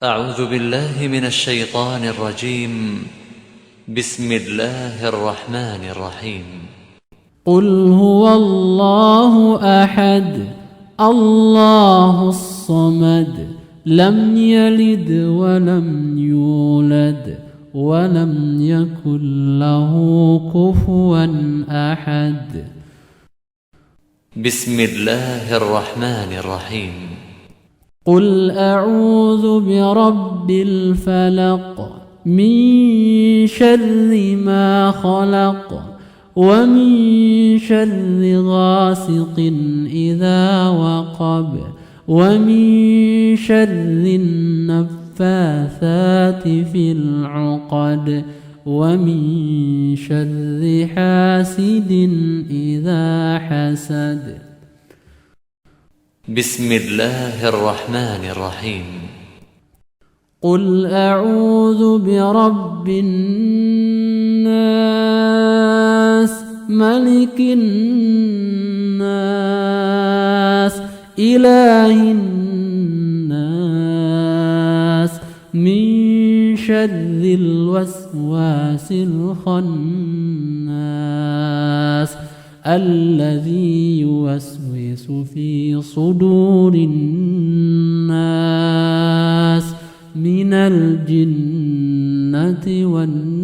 أعوذ بالله من الشيطان الرجيم. بسم الله الرحمن الرحيم. قل هو الله أحد الله الصمد لم يلد ولم يولد ولم يكن له كفوا أحد. بسم الله الرحمن الرحيم. قل أعوذ برب الفلق من شر ما خلق ومن شر غاسق إذا وقب ومن شر النفاثات في العقد ومن شر حاسد إذا حسد. بسم الله الرحمن الرحيم. قل أعوذ برب الناس ملك الناس إله الناس من شر الوسواس الخناس الذي يوسوس في صدور الناس من الجنة والناس.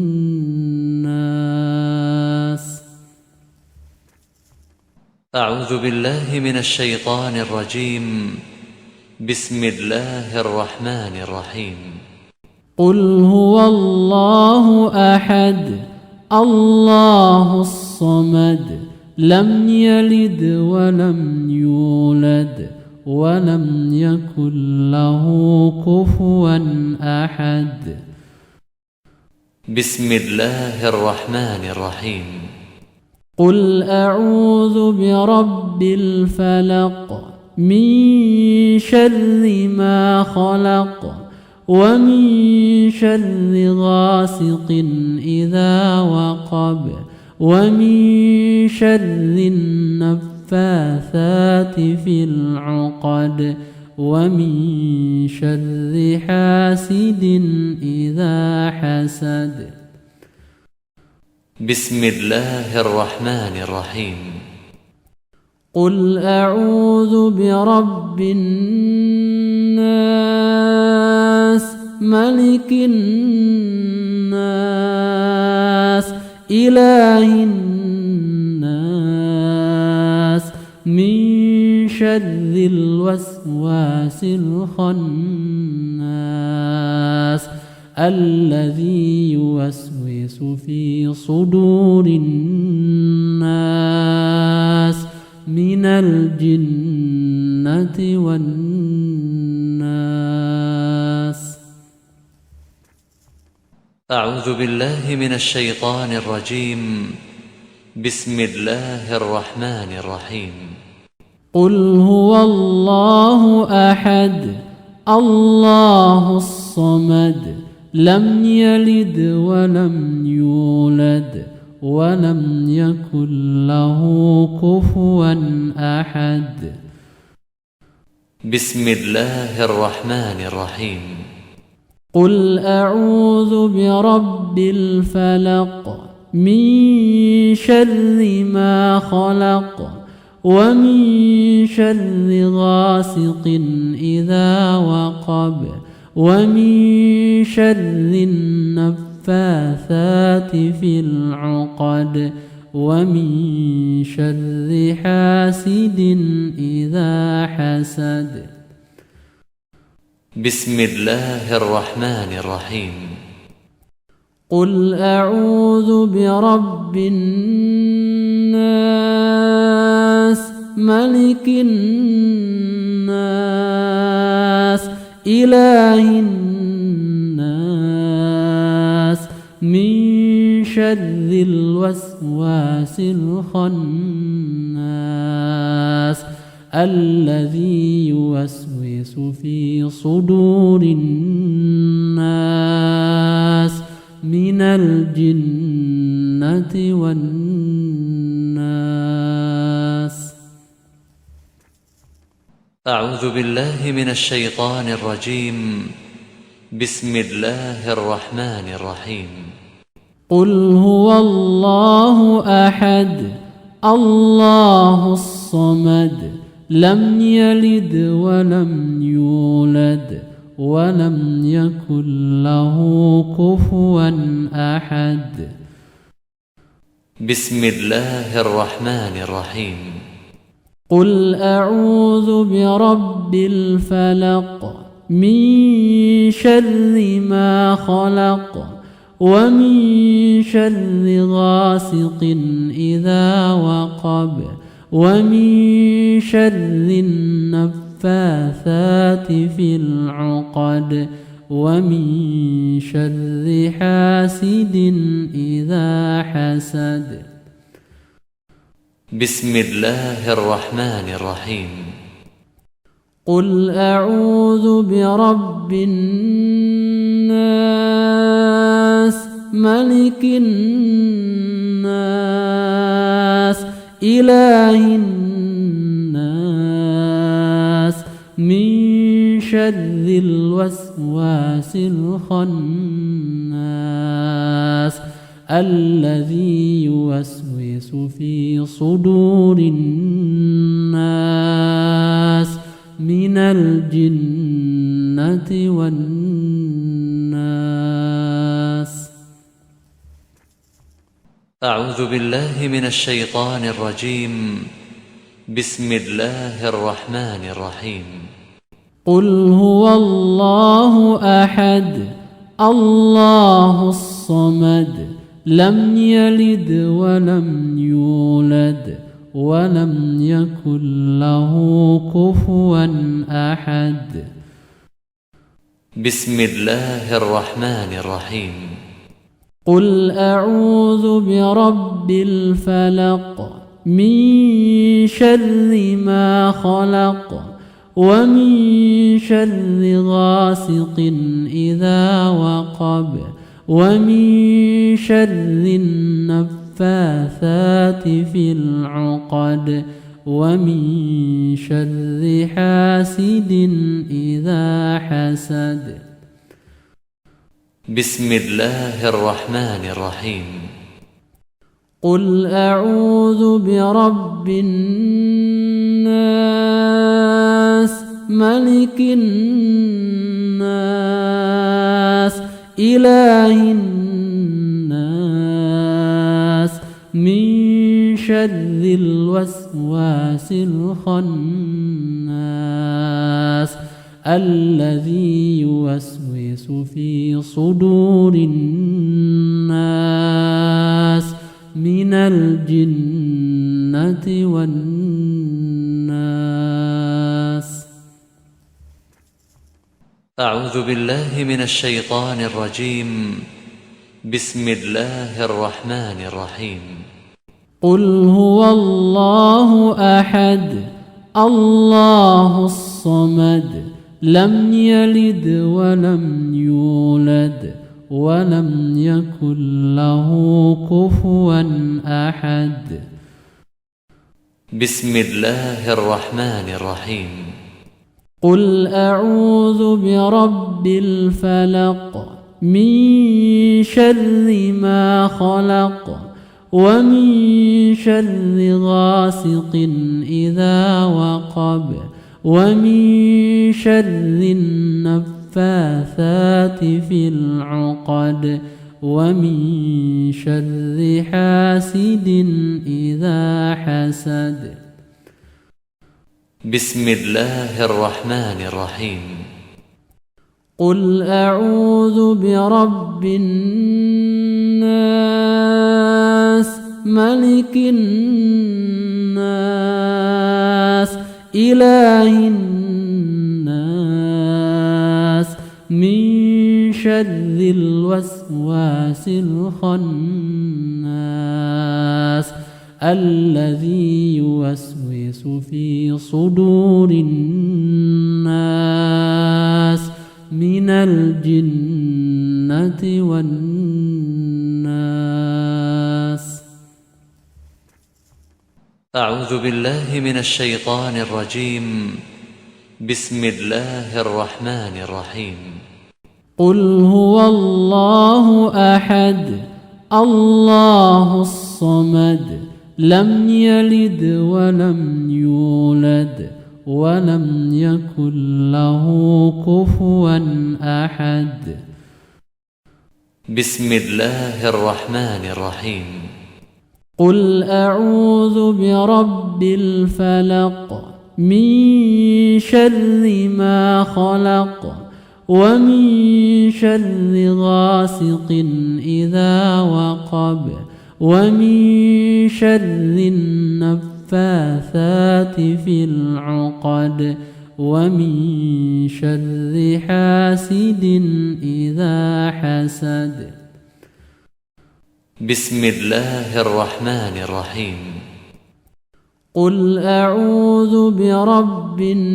أعوذ بالله من الشيطان الرجيم. بسم الله الرحمن الرحيم. قل هو الله أحد الله الصمد لم يلد ولم يولد ولم يكن له كفوا أحد. بسم الله الرحمن الرحيم. قل أعوذ برب الفلق من شر ما خلق ومن شر غاسق إذا وقب ومن شر النفاثات في العقد ومن شر حاسد إذا حسد. بسم الله الرحمن الرحيم. قل أعوذ برب الناس ملك الناس إله الناس من شر الوسواس الخناس الذي يوسوس في صدور الناس من الجنة والناس. أعوذ بالله من الشيطان الرجيم. بسم الله الرحمن الرحيم. قل هو الله أحد الله الصمد لم يلد ولم يولد ولم يكن له كفوا أحد. بسم الله الرحمن الرحيم. قل أعوذ برب الفلق من شر ما خلق ومن شر غاسق إذا وقب ومن شر النفاثات في العقد ومن شر حاسد إذا حسد. بسم الله الرحمن الرحيم. قل أعوذ برب الناس ملك الناس إله الناس من شر الوسواس الخناس الذي يوسوس في صدور الناس من الجنة والناس. أعوذ بالله من الشيطان الرجيم. بسم الله الرحمن الرحيم. قل هو الله أحد الله الصمد لم يلد ولم يولد ولم يكن له كفوا أحد. بسم الله الرحمن الرحيم. قل أعوذ برب الفلق من شر ما خلق ومن شر غاسق إذا وقب ومن شر النفاثات في العقد ومن شر حاسد إذا حسد. بسم الله الرحمن الرحيم. قل أعوذ برب الناس ملك الناس إله الناس من شر الوسواس الخناس الذي يوسوس في صدور الناس من الجنة والناس. أعوذ بالله من الشيطان الرجيم. بسم الله الرحمن الرحيم. قل هو الله أحد الله الصمد لم يلد ولم يولد ولم يكن له كفوا أحد. بسم الله الرحمن الرحيم. قل أعوذ برب الفلق من شر ما خلق ومن شر غاسق إذا وقب ومن شر النفاثات في العقد ومن شر حاسد إذا حسد. بسم الله الرحمن الرحيم. قل أعوذ برب الناس ملك الناس إله الناس من شر الوسواس الخناس الذي يوسوس في صدور الناس من الجنة والناس. أعوذ بالله من الشيطان الرجيم. بسم الله الرحمن الرحيم. قل هو الله أحد الله الصمد لم يلد ولم يولد ولم يكن له كفوا أحد. بسم الله الرحمن الرحيم. قل أعوذ برب الفلق من شر ما خلق ومن شر غاسق إذا وقب ومن شر النفاثات في العقد ومن شر حاسد إذا حسد. بسم الله الرحمن الرحيم. قل أعوذ برب الناس ملك الناس إله الناس من شر الوسواس الخناس الذي يوسوس في صدور الناس من الجنة والناس. أعوذ بالله من الشيطان الرجيم. بسم الله الرحمن الرحيم. قل هو الله أحد الله الصمد لم يلد ولم يولد ولم يكن له كفوا أحد. بسم الله الرحمن الرحيم. قل أعوذ برب الفلق من شر ما خلق ومن شر غاسق إذا وقب ومن شر النفاثات في العقد ومن شر حاسد إذا حسد. بسم الله الرحمن الرحيم. قل أعوذ برب الناس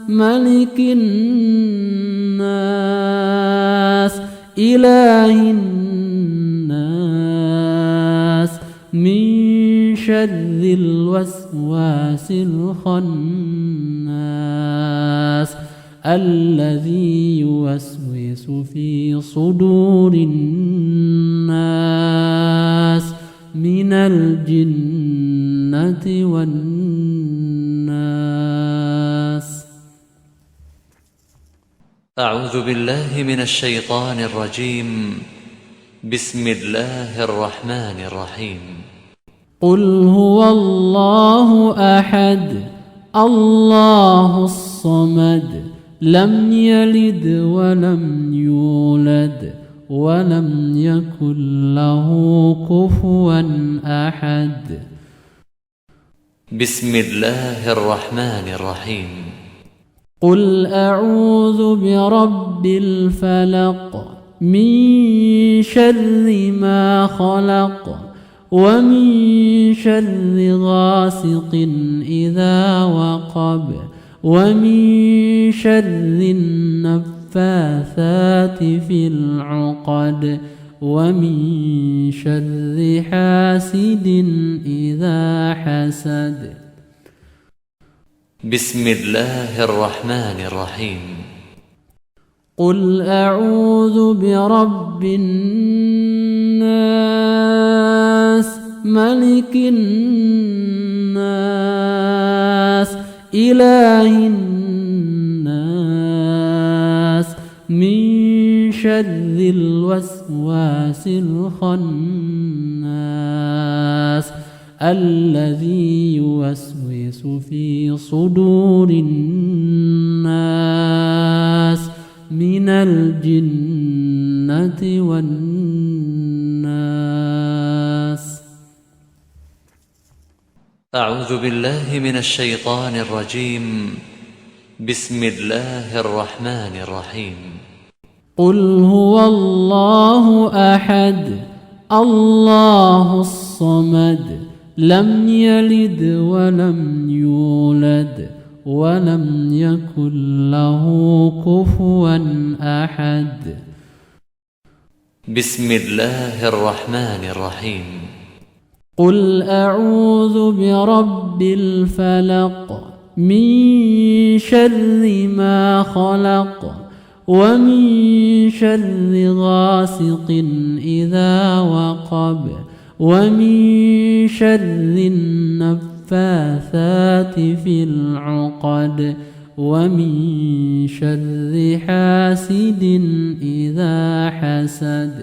ملك الناس إله الناس من شر الوسواس الخناس الذي يوسوس في صدور الناس من الجنة والناس. أعوذ بالله من الشيطان الرجيم. بسم الله الرحمن الرحيم. قل هو الله أحد الله الصمد لم يلد ولم يولد ولم يكن له كفوا أحد. بسم الله الرحمن الرحيم. قل أعوذ برب الفلق من شر ما خلق ومن شر غاسق إذا وقب ومن شر النفاثات في العقد ومن شر حاسد إذا حسد. بسم الله الرحمن الرحيم. قل أعوذ برب الناس ملك الناس إله الناس من شر الوسواس الخناس الذي يوسوس في صدور الناس من الجنة والناس. أعوذ بالله من الشيطان الرجيم. بسم الله الرحمن الرحيم. قل هو الله أحد الله الصمد لم يلد ولم يولد ولم يكن له كفوا أحد. بسم الله الرحمن الرحيم. قل أعوذ برب الفلق من شر ما خلق ومن شر غاسق إذا وقب ومن شر النفاثات في العقد ومن شر حاسد إذا حسد.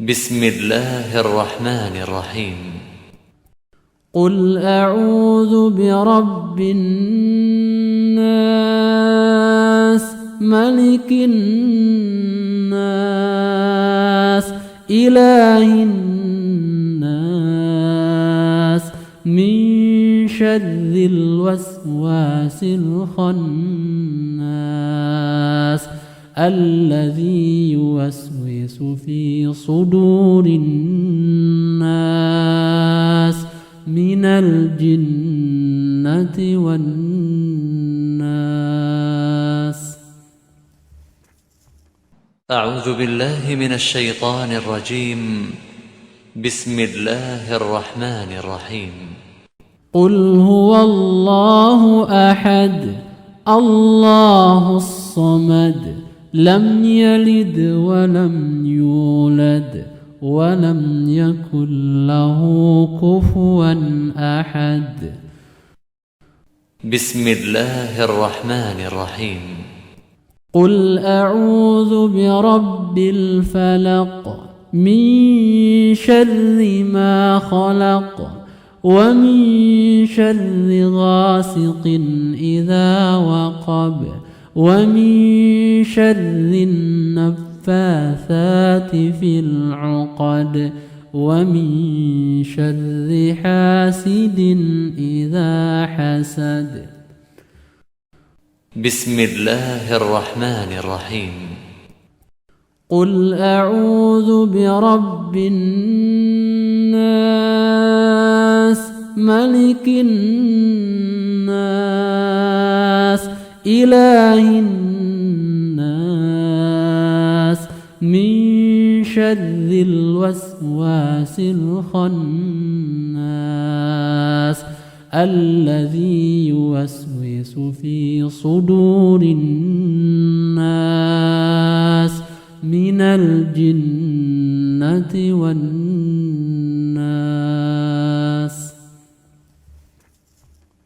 بسم الله الرحمن الرحيم. قل أعوذ برب الناس ملك الناس إله الناس من شر الوسواس الخناس الذي يوسوس في صدور الناس من الجنة والناس. أعوذ بالله من الشيطان الرجيم. بسم الله الرحمن الرحيم. قل هو الله أحد الله الصمد لم يلد ولم يولد ولم يكن له كفوا أحد. بسم الله الرحمن الرحيم. قل أعوذ برب الفلق من شر ما خلق ومن شر غاسق إذا وقب ومن شر النفاثات في العقد ومن شر حاسد إذا حسد. بسم الله الرحمن الرحيم. قل أعوذ برب الناس ملك الناس إله الناس من شر الوسواس الخناس الذي يوسوس في صدور الناس من الجنة والناس.